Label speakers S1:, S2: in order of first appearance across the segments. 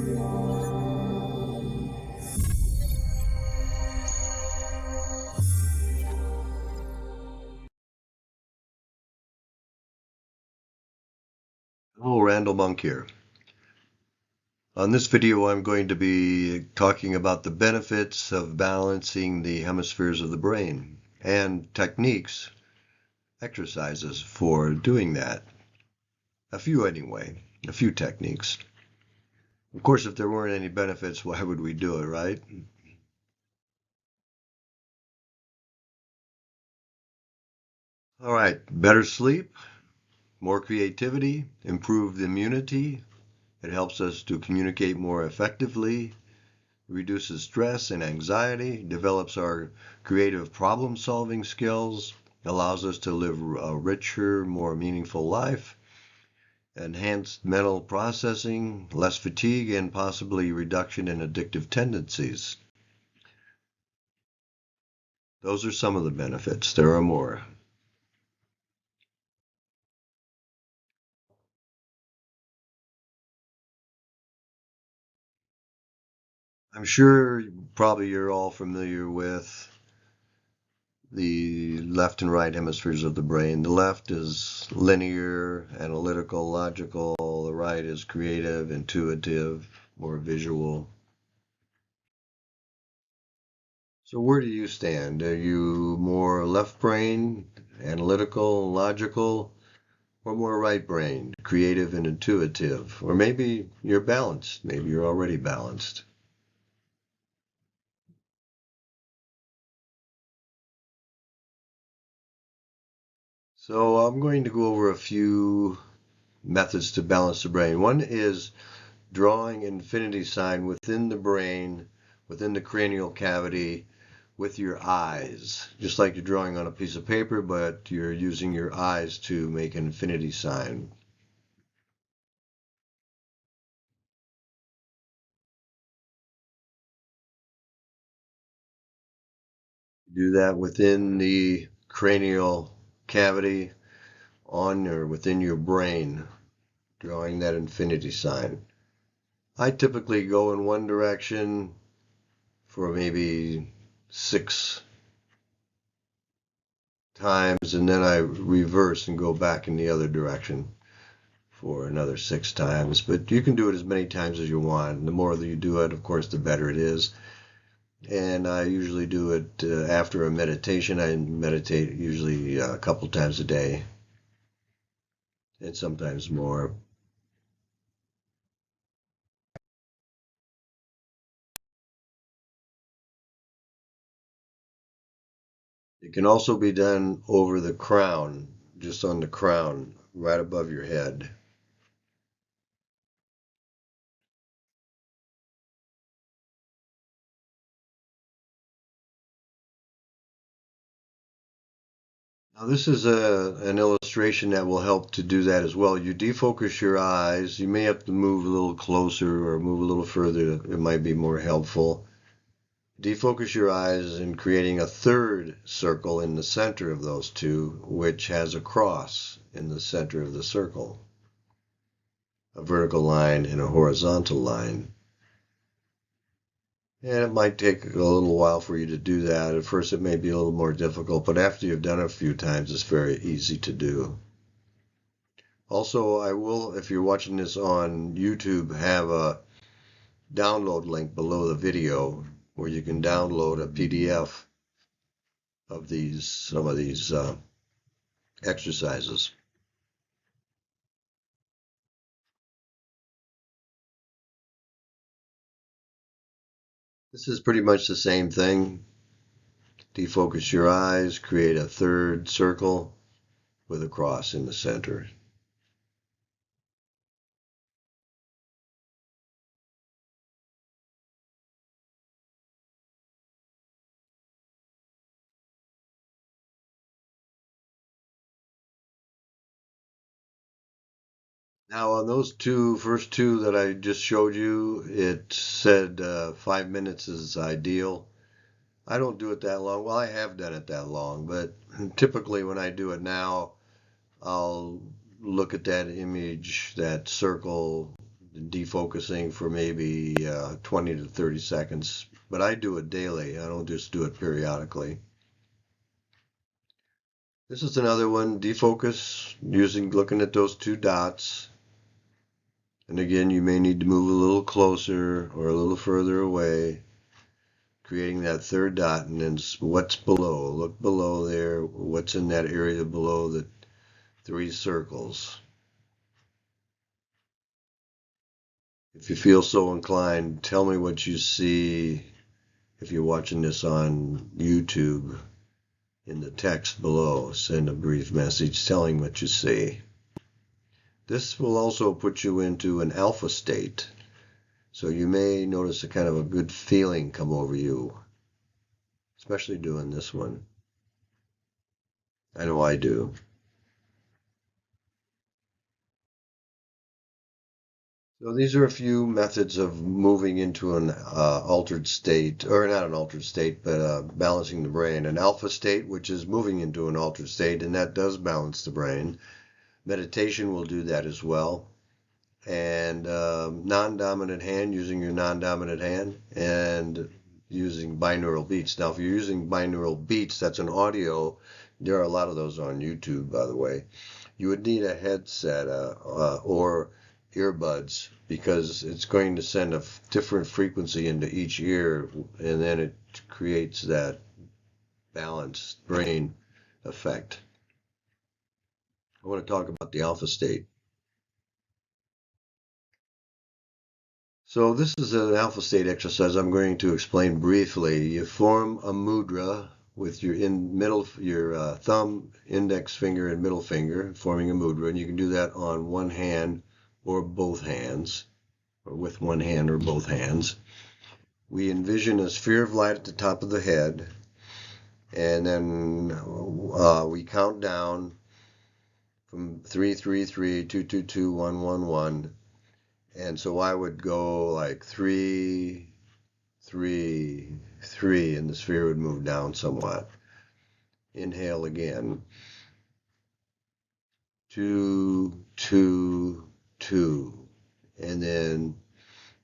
S1: Hello, Randall Monk here. On this video, I'm going to be talking about the benefits of balancing the hemispheres of the brain and techniques, exercises for doing that. A few anyway, a few techniques. Of course, if there weren't any benefits, why would we do it, right? All right, better sleep, more creativity, improved immunity. It helps us to communicate more effectively, reduces stress and anxiety, develops our creative problem-solving skills, allows us to live a richer, more meaningful life, enhanced mental processing, less fatigue, and possibly reduction in addictive tendencies. Those are some of the benefits. There are more. I'm sure probably you're all familiar with the left and right hemispheres of the brain. The left is linear, analytical, logical. The right is creative, intuitive, more visual. So where do you stand? Are you more left brain, analytical, logical, or more right brain, creative and intuitive? Or maybe you're balanced. Maybe you're already balanced. So I'm going to go over a few methods to balance the brain. One is drawing an infinity sign within the brain, within the cranial cavity, with your eyes, just like you're drawing on a piece of paper, but you're using your eyes to make an infinity sign. Do that within the cranial cavity on or within your brain, drawing that infinity sign. I typically go in one direction for maybe 6 times, and then I reverse and go back in the other direction for another 6 times. But you can do it as many times as you want. The more that you do it, of course, the better it is. And I usually do it after a meditation. I meditate usually a couple times a day, and sometimes more. It can also be done over the crown, just on the crown, right above your head. Now this is an illustration that will help to do that as well. You defocus your eyes. You may have to move a little closer or move a little further. It might be more helpful. Defocus your eyes and creating a third circle in the center of those two, which has a cross in the center of the circle, a vertical line and a horizontal line. And it might take a little while for you to do that. At first it may be a little more difficult, but after you've done it a few times, it's very easy to do. Also, I will, if you're watching this on YouTube, have a download link below the video where you can download a PDF of some of these exercises. This is pretty much the same thing. Defocus your eyes, create a third circle with a cross in the center. Now on those first two that I just showed you, it said 5 minutes is ideal. I don't do it that long. Well, I have done it that long, but typically when I do it now, I'll look at that image, that circle, defocusing for maybe 20 to 30 seconds. But I do it daily. I don't just do it periodically. This is another one, defocus, looking at those two dots. And again, you may need to move a little closer or a little further away, creating that third dot, and then what's below. Look below there, what's in that area below the three circles. If you feel so inclined, tell me what you see if you're watching this on YouTube. In the text below, send a brief message telling what you see. This will also put you into an alpha state, so you may notice a kind of a good feeling come over you, especially doing this one. I know I do. So these are a few methods of moving into an altered state, or not an altered state, but balancing the brain. An alpha state, which is moving into an altered state, and that does balance the brain. Meditation will do that as well. And non-dominant hand, using your non-dominant hand, and using binaural beats. Now, if you're using binaural beats, that's an audio. There are a lot of those on YouTube, by the way. You would need a headset or earbuds, because it's going to send a different frequency into each ear, and then it creates that balanced brain effect. I want to talk about the alpha state. So this is an alpha state exercise I'm going to explain briefly. You form a mudra with your thumb, index finger, and middle finger, forming a mudra, and you can do that on one hand or both hands, or with one hand or both hands. We envision a sphere of light at the top of the head, and then we count down from 3, 3, 3, 2, 2, 2, 1, 1, 1. And so I would go like 3, 3, 3, and the sphere would move down somewhat. Inhale again. 2, 2, 2. And then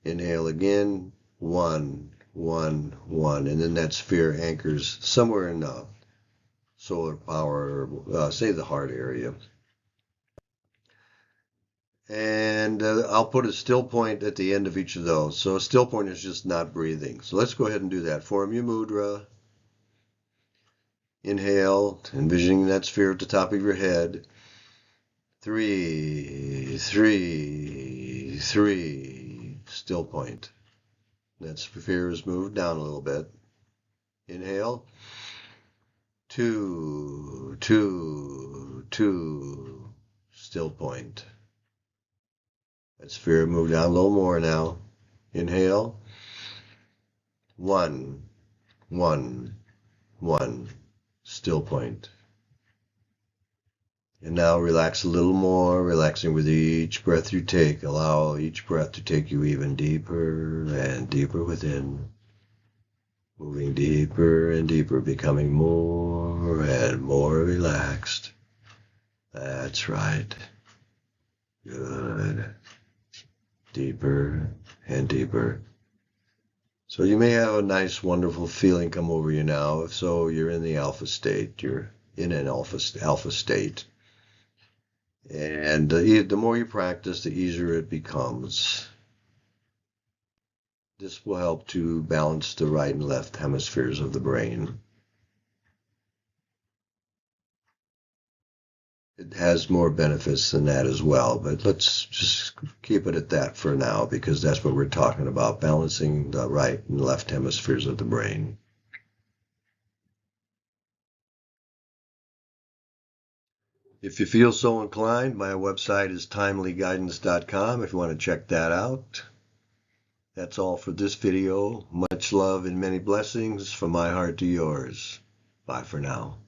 S1: inhale again. 1, 1, 1. And then that sphere anchors somewhere in the solar power, say the heart area. And I'll put a still point at the end of each of those. So a still point is just not breathing. So let's go ahead and do that. Form your mudra. Inhale, envisioning that sphere at the top of your head. 3, 3, 3. Still point. That sphere is moved down a little bit. Inhale. 2, 2, 2. Still point. That sphere move down a little more now. Inhale. 1, 1, 1. Still point. And now relax a little more, relaxing with each breath you take. Allow each breath to take you even deeper and deeper within. Moving deeper and deeper, becoming more and more relaxed. That's right. Good. Deeper and deeper. So you may have a nice, wonderful feeling come over you now. If so, you're in the alpha state. You're in an alpha state. And the more you practice, the easier it becomes. This will help to balance the right and left hemispheres of the brain. It has more benefits than that as well, but let's just keep it at that for now, because that's what we're talking about, balancing the right and left hemispheres of the brain. If you feel so inclined, my website is timelyguidance.com if you want to check that out. That's all for this video. Much love and many blessings from my heart to yours. Bye for now.